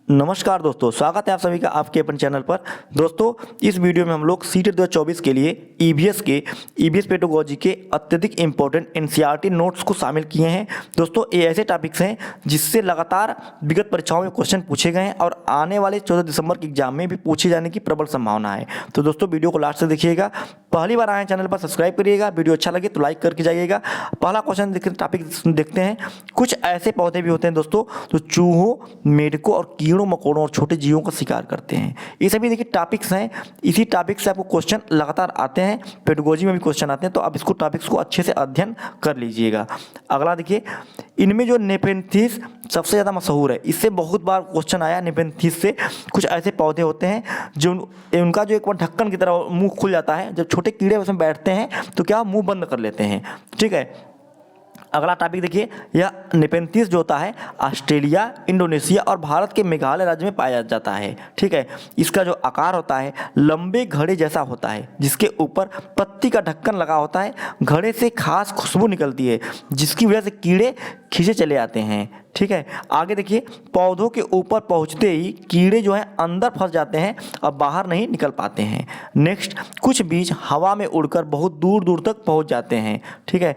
नमस्कार दोस्तों, स्वागत है आप सभी का आपके अपन चैनल पर। दोस्तों, इस वीडियो में हम लोग सीटेट 2024 के लिए ईवीएस पेडागोजी के अत्यधिक इंपॉर्टेंट एनसीईआरटी नोट्स को शामिल किए हैं। दोस्तों, ये ऐसे टॉपिक्स हैं जिससे लगातार विगत परीक्षाओं में क्वेश्चन पूछे गए हैं और आने वाले 14 दिसंबर के एग्जाम में भी पूछे जाने की प्रबल संभावना है। तो दोस्तों, वीडियो को लास्ट से देखिएगा। पहली बार आए चैनल पर सब्सक्राइब करिएगा, वीडियो अच्छा लगे तो लाइक करके जाइएगा। पहला क्वेश्चन टॉपिक देखते हैं। कुछ ऐसे पौधे भी होते हैं दोस्तों जो चूहों, मेढकों और कीड़ों मकोड़ों और छोटे जीवों का शिकार करते हैं। ये सभी देखिए टॉपिक्स हैं। इसी टॉपिक से आपको क्वेश्चन लगातार आते हैं, पेडागोजी में भी क्वेश्चन आते हैं, तो आप इसको टॉपिक्स को अच्छे से अध्ययन कर लीजिएगा। अगला देखिए, इनमें जो नेपेंथिस सबसे ज़्यादा मशहूर है, इससे बहुत बार क्वेश्चन आया। नेपेंथिस से कुछ ऐसे पौधे होते हैं जो उनका जो एक बार ढक्कन की तरह मुंह खुल जाता है, जब छोटे कीड़े उसमें बैठते हैं तो क्या मुंह बंद कर लेते हैं। ठीक है। अगला टॉपिक देखिए, यह नेपेंथिस जो होता है ऑस्ट्रेलिया, इंडोनेशिया और भारत के मेघालय राज्य में पाया जाता है। ठीक है। इसका जो आकार होता है लंबे घड़े जैसा होता है, जिसके ऊपर पत्ती का ढक्कन लगा होता है। घड़े से खास खुशबू निकलती है, जिसकी वजह से कीड़े खींचे चले आते हैं। ठीक है। आगे देखिए, पौधों के ऊपर पहुंचते ही कीड़े जो है अंदर फंस जाते हैं और बाहर नहीं निकल पाते हैं। नेक्स्ट, कुछ बीज हवा में उड़कर बहुत दूर दूर तक पहुंच जाते हैं। ठीक है।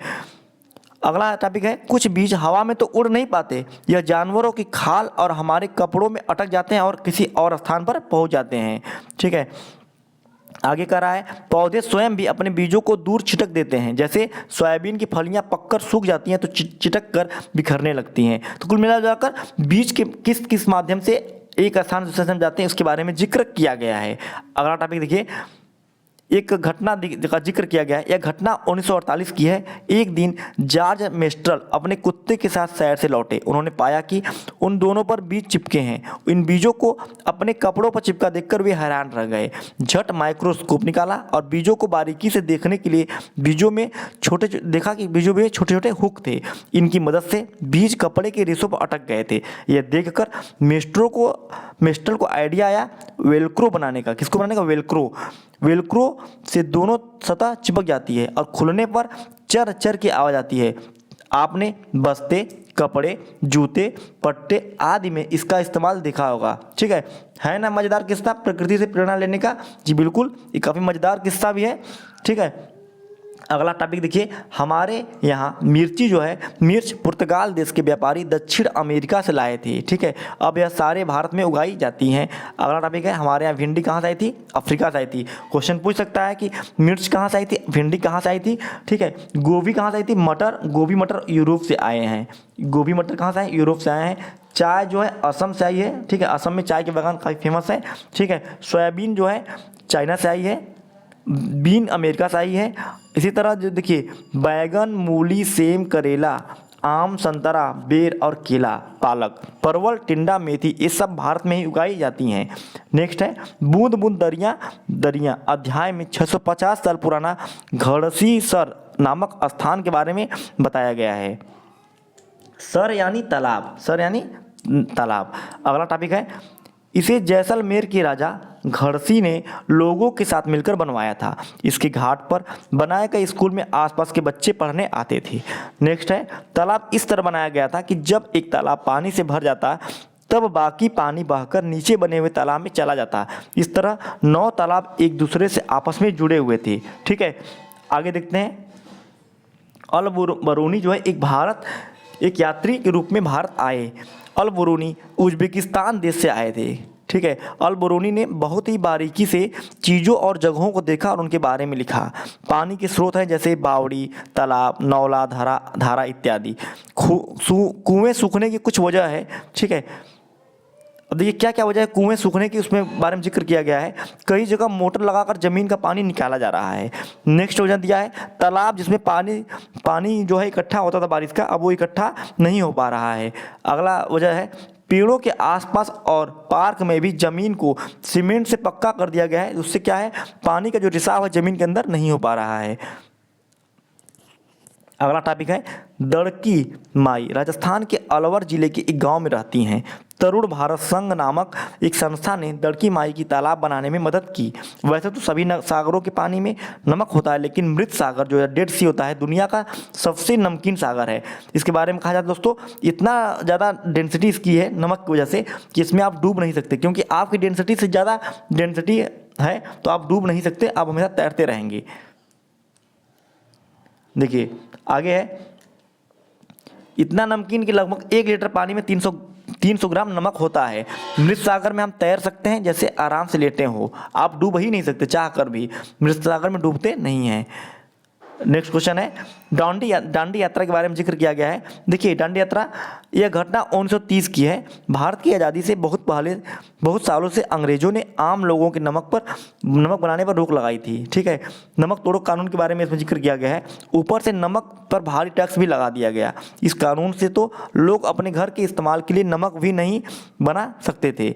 अगला टॉपिक है, कुछ बीज हवा में तो उड़ नहीं पाते, यह जानवरों की खाल और हमारे कपड़ों में अटक जाते हैं और किसी और स्थान पर पहुंच जाते हैं। ठीक है। आगे कह रहा है, पौधे स्वयं भी अपने बीजों को दूर छिटक देते हैं। जैसे सोयाबीन की फलियां पककर सूख जाती हैं तो चिटक कर बिखरने लगती हैं। तो कुल मिलाकर बीज के किस किस माध्यम से एक स्थान से दूसरे स्थान जाते हैं उसके बारे में जिक्र किया गया है। अगला टॉपिक देखिए, एक घटना का जिक्र किया गया है। यह घटना 1948 की है। एक दिन जॉर्ज मेस्ट्रल अपने कुत्ते के साथ सैर से लौटे। उन्होंने पाया कि उन दोनों पर बीज चिपके हैं। इन बीजों को अपने कपड़ों पर चिपका देखकर वे हैरान रह गए। झट माइक्रोस्कोप निकाला और बीजों को बारीकी से देखने के लिए बीजों में देखा कि बीजों में छोटे छोटे हुक थे। इनकी मदद से बीज कपड़े के रेशों पर अटक गए थे। यह देखकर मेस्ट्रल को आइडिया आया वेलक्रो बनाने का। किसको बनाने का? वेलक्रो से दोनों सतह चिपक जाती है और खुलने पर चर चर की आवाज़ आती है। आपने बस्ते, कपड़े, जूते, पट्टे आदि में इसका इस्तेमाल देखा होगा। ठीक है ना मज़ेदार किस्सा प्रकृति से प्रेरणा लेने का? जी बिल्कुल, ये काफ़ी मज़ेदार किस्सा भी है। ठीक है। अगला टॉपिक देखिए, हमारे यहाँ मिर्ची जो है, मिर्च पुर्तगाल देश के व्यापारी दक्षिण अमेरिका से लाए थे। ठीक है। अब यह सारे भारत में उगाई जाती हैं। अगला टॉपिक है, हमारे यहाँ भिंडी कहाँ से आई थी? अफ्रीका से आई थी। क्वेश्चन पूछ सकता है कि मिर्च कहाँ से आई थी, भिंडी कहाँ से आई थी। ठीक है। गोभी कहाँ से आई थी? गोभी मटर यूरोप से आए हैं। गोभी मटर कहाँ से आए? यूरोप से आए हैं। चाय जो है असम से आई है। ठीक है। असम में चाय के बागान काफ़ी फेमस है। ठीक है। सोयाबीन जो है चाइना से आई है। बीन अमेरिका से आई है। इसी तरह जो देखिए, बैगन, मूली, सेम, करेला, आम, संतरा, बेर और केला, पालक, परवल, टिंडा, मेथी, ये सब भारत में ही उगाई जाती हैं। नेक्स्ट है, बूंद बूंद दरिया अध्याय में 650 साल पुराना घड़सीसर नामक स्थान के बारे में बताया गया है। सर यानी तालाब। अगला टॉपिक है, इसे जैसलमेर के राजा घड़सी ने लोगों के साथ मिलकर बनवाया था। इसके घाट पर बनाए गए स्कूल में आसपास के बच्चे पढ़ने आते थे। नेक्स्ट है, तालाब इस तरह बनाया गया था कि जब एक तालाब पानी से भर जाता तब बाकी पानी बहकर नीचे बने हुए तालाब में चला जाता। इस तरह 9 तालाब एक दूसरे से आपस में जुड़े हुए थे। ठीक है। आगे देखते हैं, अल बरूनी जो है एक यात्री के रूप में भारत आए। अल बरूनी उज्बेकिस्तान देश से आए थे। ठीक है। अल बरूनी ने बहुत ही बारीकी से चीज़ों और जगहों को देखा और उनके बारे में लिखा। पानी के स्रोत हैं जैसे बावड़ी, तालाब, नौला, धारा इत्यादि। कुएं सूखने की कुछ वजह है। ठीक है। अब देखिए क्या क्या वजह है कुएं सूखने की, उसमें बारे में जिक्र किया गया है। कई जगह मोटर लगाकर ज़मीन का पानी निकाला जा रहा है। नेक्स्ट वजह दिया है तालाब जिसमें पानी जो है इकट्ठा होता था बारिश का, अब वो इकट्ठा नहीं हो पा रहा है। अगला वजह है पेड़ों के आसपास और पार्क में भी ज़मीन को सीमेंट से पक्का कर दिया गया है। उससे क्या है, पानी का जो रिसाव है ज़मीन के अंदर नहीं हो पा रहा है। अगला टॉपिक है दड़की माई राजस्थान के अलवर जिले के एक गांव में रहती हैं। तरुण भारत संघ नामक एक संस्था ने दड़की माई की तालाब बनाने में मदद की। वैसे तो सभी सागरों के पानी में नमक होता है, लेकिन मृत सागर जो है डेड सी होता है दुनिया का सबसे नमकीन सागर है। इसके बारे में कहा जाता है दोस्तों, इतना ज़्यादा डेंसिटी इसकी है नमक की वजह से कि इसमें आप डूब नहीं सकते, क्योंकि आपकी डेंसिटी से ज़्यादा डेंसिटी है तो आप डूब नहीं सकते, आप हमेशा तैरते रहेंगे। देखिए आगे है, इतना नमकीन कि लगभग 1 लीटर पानी में 300 ग्राम नमक होता है। मृत सागर में हम तैर सकते हैं जैसे आराम से लेटे हो, आप डूब ही नहीं सकते, चाह कर भी मृत सागर में डूबते नहीं हैं। नेक्स्ट क्वेश्चन है दांडी यात्रा के बारे में जिक्र किया गया है। देखिए दांडी यात्रा यह घटना 1930 की है। भारत की आज़ादी से बहुत सालों से अंग्रेजों ने आम लोगों के नमक बनाने पर रोक लगाई थी। ठीक है, नमक तोड़ो कानून के बारे में इसमें जिक्र किया गया है। ऊपर से नमक पर भारी टैक्स भी लगा दिया गया। इस कानून से तो लोग अपने घर के इस्तेमाल के लिए नमक भी नहीं बना सकते थे।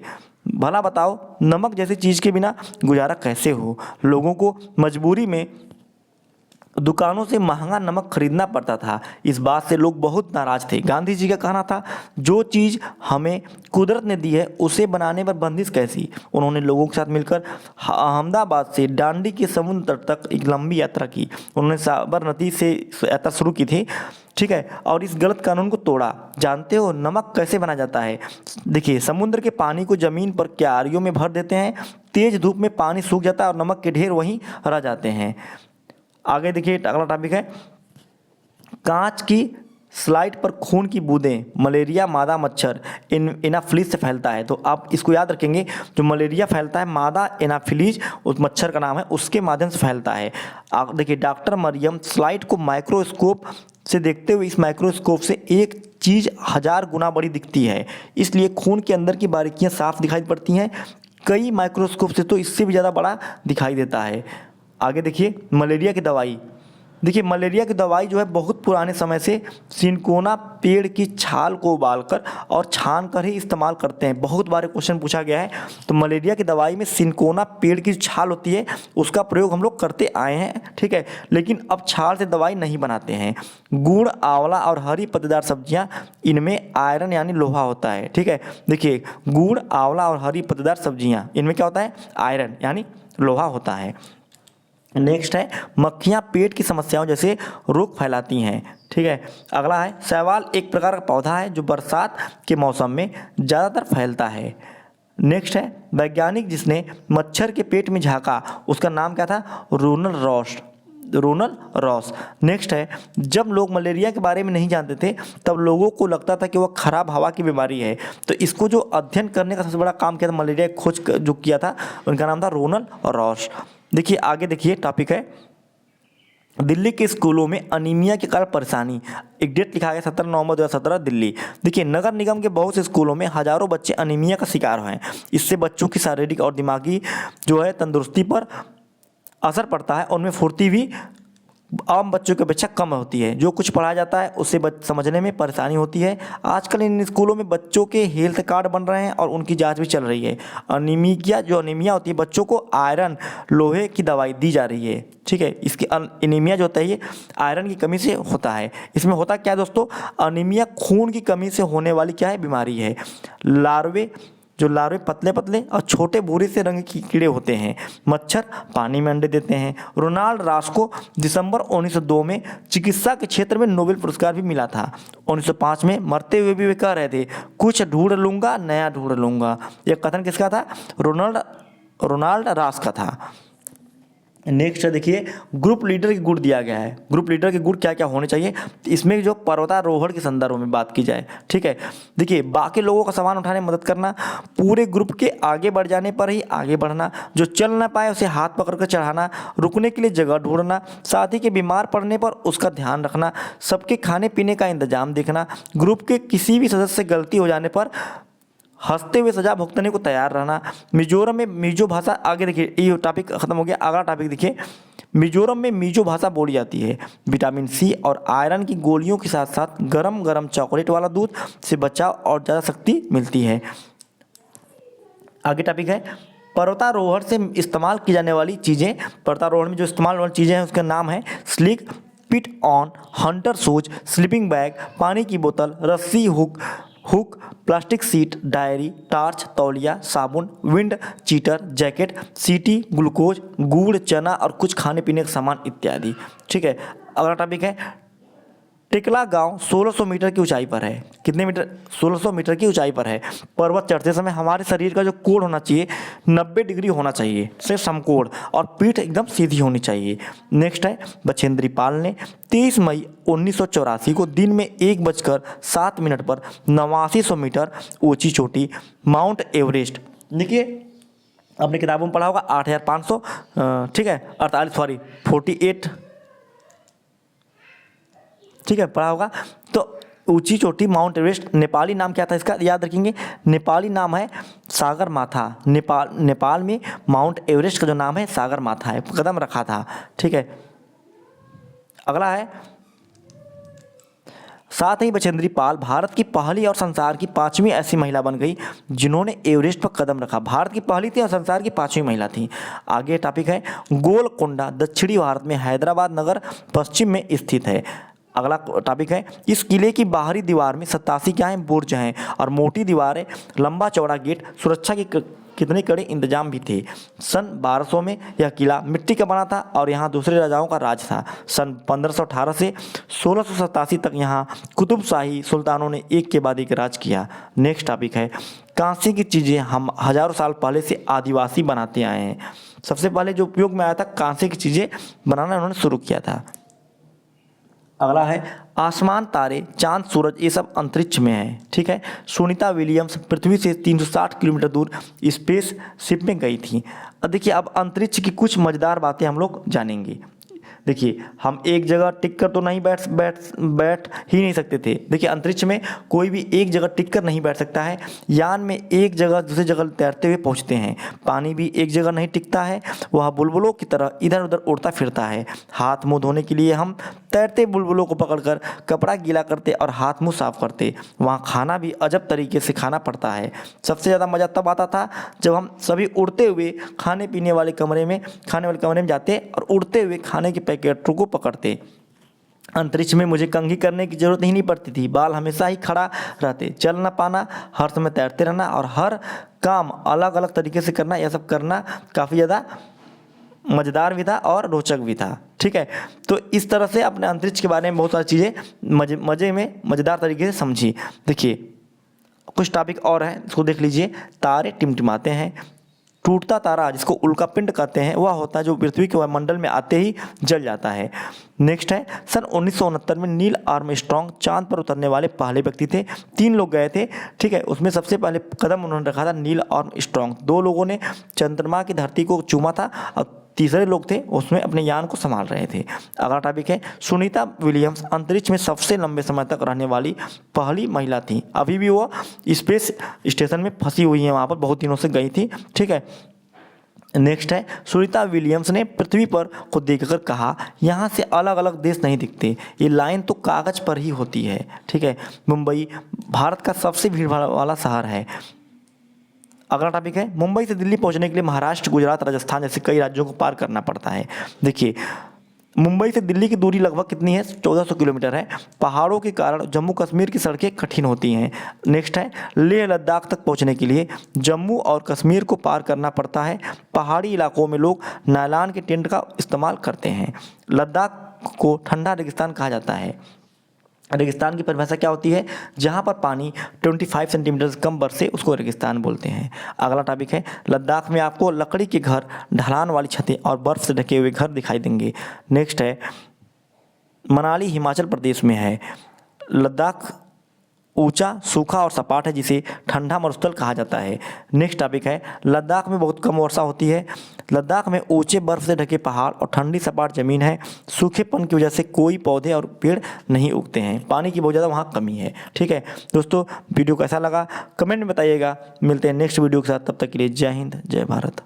भला बताओ नमक जैसी चीज़ के बिना गुजारा कैसे हो। लोगों को मजबूरी में दुकानों से महंगा नमक खरीदना पड़ता था। इस बात से लोग बहुत नाराज थे। गांधी जी का कहना था, जो चीज़ हमें कुदरत ने दी है उसे बनाने पर बंदिश कैसी। उन्होंने लोगों के साथ मिलकर अहमदाबाद से दांडी के समुद्र तक एक लंबी यात्रा की। उन्होंने साबरमती से यात्रा शुरू की थी। ठीक है, और इस गलत कानून को तोड़ा। जानते हो नमक कैसे बना जाता है? देखिए समुद्र के पानी को ज़मीन पर क्यारियों में भर देते हैं। तेज़ धूप में पानी सूख जाता है और नमक के ढेर वहीं रह जाते हैं। आगे देखिए अगला टॉपिक है, कांच की स्लाइड पर खून की बूंदें मलेरिया मादा मच्छर एनाफिलीज से फैलता है। तो आप इसको याद रखेंगे, जो मलेरिया फैलता है मादा एनाफिलीज उस मच्छर का नाम है, उसके माध्यम से फैलता है। देखिए डॉक्टर मरियम स्लाइड को माइक्रोस्कोप से देखते हुए इस माइक्रोस्कोप से एक चीज़ 1000 गुना बड़ी दिखती है, इसलिए खून के अंदर की बारीकियाँ साफ दिखाई पड़ती हैं। कई माइक्रोस्कोप से तो इससे भी ज़्यादा बड़ा दिखाई देता है। आगे देखिए मलेरिया की दवाई। देखिए मलेरिया की दवाई जो है बहुत पुराने समय से सिनकोना पेड़ की छाल को उबालकर और छान कर ही इस्तेमाल करते हैं। बहुत बार क्वेश्चन पूछा गया है। तो मलेरिया की दवाई में सिनकोना पेड़ की छाल होती है, उसका प्रयोग हम लोग करते आए हैं। ठीक है, लेकिन अब छाल से दवाई नहीं बनाते हैं। गुड़, आंवला और हरी पत्तेदार सब्जियां, इनमें आयरन यानी लोहा होता है। ठीक है, देखिए गुड़, आंवला और हरी पत्तेदार सब्जियां, इनमें क्या होता है? आयरन यानी लोहा होता है। नेक्स्ट है मक्खियाँ पेट की समस्याओं जैसे रोग फैलाती हैं। ठीक है, अगला है शैवाल एक प्रकार का पौधा है जो बरसात के मौसम में ज़्यादातर फैलता है। नेक्स्ट है वैज्ञानिक जिसने मच्छर के पेट में झांका, उसका नाम क्या था? रोनल रॉस। नेक्स्ट है जब लोग मलेरिया के बारे में नहीं जानते थे तब लोगों को लगता था कि वह खराब हवा की बीमारी है। तो इसको जो अध्ययन करने का सबसे बड़ा काम किया था, मलेरिया खोज जो किया था, उनका नाम था रोनल रॉस। देखिए आगे देखिए टॉपिक है दिल्ली के स्कूलों में अनीमिया के कारण परेशानी। एक डेट लिखा गया 17 नवंबर 2017 दिल्ली। देखिए नगर निगम के बहुत से स्कूलों में हजारों बच्चे अनीमिया का शिकार हैं। इससे बच्चों की शारीरिक और दिमागी जो है तंदुरुस्ती पर असर पड़ता है। उनमें फुर्ती भी आम बच्चों की अपेक्षा कम होती है। जो कुछ पढ़ाया जाता है उससे समझने में परेशानी होती है। आजकल इन स्कूलों में बच्चों के हेल्थ कार्ड बन रहे हैं और उनकी जांच भी चल रही है। अनीमिया होती है, बच्चों को आयरन लोहे की दवाई दी जा रही है। ठीक है, इसकी अनीमिया जो होता है ये आयरन की कमी से होता है। इसमें होता क्या है दोस्तों? अनीमिया खून की कमी से होने वाली क्या है? बीमारी है। लार्वे पतले पतले और छोटे भूरे से रंग के कीड़े होते हैं। मच्छर पानी में अंडे देते हैं। रोनाल्ड रॉस को दिसंबर 1902 में चिकित्सा के क्षेत्र में नोबेल पुरस्कार भी मिला था। 1905 में मरते हुए भी वे कह रहे थे, कुछ ढूंढ लूँगा, नया ढूंढ लूँगा। यह कथन किसका था? रोनाल्ड रॉस का था। नेक्स्ट है देखिए ग्रुप लीडर के गुण दिया गया है। ग्रुप लीडर के गुण क्या क्या होने चाहिए? इसमें जो पर्वतारोहण के संदर्भ में बात की जाए। ठीक है, देखिए बाकी लोगों का सामान उठाने में मदद करना, पूरे ग्रुप के आगे बढ़ जाने पर ही आगे बढ़ना, जो चल ना पाए उसे हाथ पकड़कर चढ़ाना, रुकने के लिए जगह ढूंढना, साथी के बीमार पड़ने पर उसका ध्यान रखना, सबके खाने पीने का इंतजाम देखना, ग्रुप के किसी भी सदस्य से गलती हो जाने पर हंसते हुए सजा भुगतने को तैयार रहना। मिजोरम में मिजो भाषा, आगे देखिए ये टॉपिक खत्म हो गया। अगला टॉपिक देखिए मिजोरम में मिजो भाषा बोली जाती है। विटामिन सी और आयरन की गोलियों के साथ साथ गरम गरम चॉकलेट वाला दूध से बचाव और ज़्यादा शक्ति मिलती है। आगे टॉपिक है पर्वतारोहण से इस्तेमाल की जाने वाली चीज़ें। पर्वतारोहण में जो इस्तेमाल वाली चीज़ें हैं उसका नाम है स्लिक, पिट ऑन, हंटर शूज, स्लीपिंग बैग, पानी की बोतल, रस्सी, hook, plastic sheet, diary, torch, तौलिया, साबुन, विंड चीटर, जैकेट, सीटी, ग्लूकोज, गुड़, चना और कुछ खाने पीने का सामान इत्यादि। ठीक है, अगला टॉपिक है टिकला गांव 1600 मीटर की ऊंचाई पर है। कितने मीटर? 1600 मीटर की ऊंचाई पर है। पर्वत चढ़ते समय हमारे शरीर का जो कोण होना चाहिए 90 डिग्री होना चाहिए, से समकोण, और पीठ एकदम सीधी होनी चाहिए। नेक्स्ट है बछेंद्री पाल ने 23 मई 1984 को दिन में 1:07 पर 8900 मीटर ऊंची चोटी माउंट एवरेस्ट, देखिए आपने किताबों में पढ़ा होगा 8500, ठीक है 48 ठीक है पढ़ा होगा। तो ऊंची चोटी माउंट एवरेस्ट, नेपाली नाम क्या था इसका याद रखेंगे, नेपाली नाम है सागर माथा। नेपाल में माउंट एवरेस्ट का जो नाम है सागर माथा है, कदम रखा था। ठीक है, अगला है साथ ही बछेंद्री पाल भारत की पहली और संसार की 5वीं ऐसी महिला बन गई जिन्होंने एवरेस्ट पर कदम रखा। भारत की पहली थी और संसार की 5वीं महिला थी। आगे टॉपिक है गोलकोंडा दक्षिणी भारत में हैदराबाद नगर पश्चिम में स्थित है। अगला टॉपिक है इस किले की बाहरी दीवार में 87 क्या है बुर्ज हैं और मोटी दीवारें, लंबा चौड़ा गेट, सुरक्षा के कितने कड़े इंतजाम भी थे। सन 1200 में यह किला मिट्टी का बना था और यहाँ दूसरे राजाओं का राज था। सन 1518 से 1687 तक यहाँ कुतुबशाही सुल्तानों ने एक के बाद एक राज किया। नेक्स्ट टॉपिक है कांसे की चीज़ें हम हजारों साल पहले से आदिवासी बनाते आए हैं। सबसे पहले जो उपयोग में आया था कांसे की चीज़ें बनाना उन्होंने शुरू किया था। अगला है आसमान, तारे, चांद, सूरज ये सब अंतरिक्ष में है। ठीक है, सुनीता विलियम्स पृथ्वी से 360 किलोमीटर दूर स्पेस शिप में गई थी। अब देखिए अब अंतरिक्ष की कुछ मज़ेदार बातें हम लोग जानेंगे। देखिए हम एक जगह टिक कर तो नहीं बैठ ही नहीं सकते थे। देखिए अंतरिक्ष में कोई भी एक जगह टिक कर नहीं बैठ सकता है। यान में एक जगह दूसरी जगह तैरते हुए पहुंचते हैं। पानी भी एक जगह नहीं टिकता है, वह बुलबुलों की तरह इधर उधर उड़ता फिरता है। हाथ मुंह धोने के लिए हम तैरते बुलबुलों को पकड़कर कपड़ा गीला करते और हाथ मुंह साफ करते। वहाँ खाना भी अजब तरीके से खाना पड़ता है। सबसे ज़्यादा मज़ा तब आता था जब हम सभी उड़ते हुए खाने वाले कमरे में जाते और उड़ते हुए खाने के पैकेटों को पकड़ते। अंतरिक्ष में मुझे कंघी करने की जरूरत ही नहीं पड़ती थी। बाल हमेशा ही खड़ा रहते, चल ना पाना, हर समय तैरते रहना और हर काम अलग अलग तरीके से करना, यह सब करना काफ़ी ज़्यादा मज़ेदार भी था और रोचक भी था। ठीक है, तो इस तरह से अपने अंतरिक्ष के बारे में बहुत सारी चीज़ें मज़ेदार तरीके से समझी। देखिए कुछ टॉपिक और हैं, इसको देख लीजिए। तारे टिमटिमाते हैं। टूटता तारा जिसको उल्का पिंड कहते हैं वह होता है जो पृथ्वी के वायुमंडल में आते ही जल जाता है। नेक्स्ट है सन 1969 में नील आर्मस्ट्रॉन्ग चांद पर उतरने वाले पहले व्यक्ति थे। 3 लोग गए थे। ठीक है, उसमें सबसे पहले कदम उन्होंने रखा था नील आर्मस्ट्रॉन्ग। 2 लोगों ने चंद्रमा की धरती को चूमा था और तीसरे लोग थे उसमें अपने यान को संभाल रहे थे। अगला टॉपिक है सुनीता विलियम्स अंतरिक्ष में सबसे लंबे समय तक रहने वाली पहली महिला थी। अभी भी वो स्पेस स्टेशन में फंसी हुई है, वहाँ पर बहुत दिनों से गई थी। ठीक है, नेक्स्ट है सुनीता विलियम्स ने पृथ्वी पर को देखकर कहा यहाँ से अलग अलग देश नहीं दिखते, ये लाइन तो कागज़ पर ही होती है। ठीक है, मुंबई भारत का सबसे भीड़ भाड़ वाला शहर है। अगला टॉपिक है मुंबई से दिल्ली पहुंचने के लिए महाराष्ट्र, गुजरात, राजस्थान जैसे कई राज्यों को पार करना पड़ता है। देखिए मुंबई से दिल्ली की दूरी लगभग कितनी है 1400 किलोमीटर है। पहाड़ों के कारण जम्मू कश्मीर की सड़कें कठिन होती हैं। नेक्स्ट है लेह लद्दाख तक पहुंचने के लिए जम्मू और कश्मीर को पार करना पड़ता है। पहाड़ी इलाकों में लोग नायलॉन के टेंट का इस्तेमाल करते हैं। लद्दाख को ठंडा रेगिस्तान कहा जाता है। रेगिस्तान की परिभाषा क्या होती है? जहाँ पर पानी 25 सेंटीमीटर से कम बरसे उसको रेगिस्तान बोलते हैं। अगला टॉपिक है लद्दाख में आपको लकड़ी के घर, ढलान वाली छतें और बर्फ़ से ढके हुए घर दिखाई देंगे। नेक्स्ट है मनाली हिमाचल प्रदेश में है। लद्दाख ऊंचा, सूखा और सपाट है जिसे ठंडा मरुस्थल कहा जाता है। नेक्स्ट टॉपिक है लद्दाख में बहुत कम वर्षा होती है। लद्दाख में ऊंचे बर्फ से ढके पहाड़ और ठंडी सपाट ज़मीन है। सूखेपन की वजह से कोई पौधे और पेड़ नहीं उगते हैं। पानी की बहुत ज़्यादा वहाँ कमी है। ठीक है दोस्तों, वीडियो कैसा लगा कमेंट में बताइएगा। मिलते हैं नेक्स्ट वीडियो के साथ, तब तक के लिए जय हिंद, जय भारत।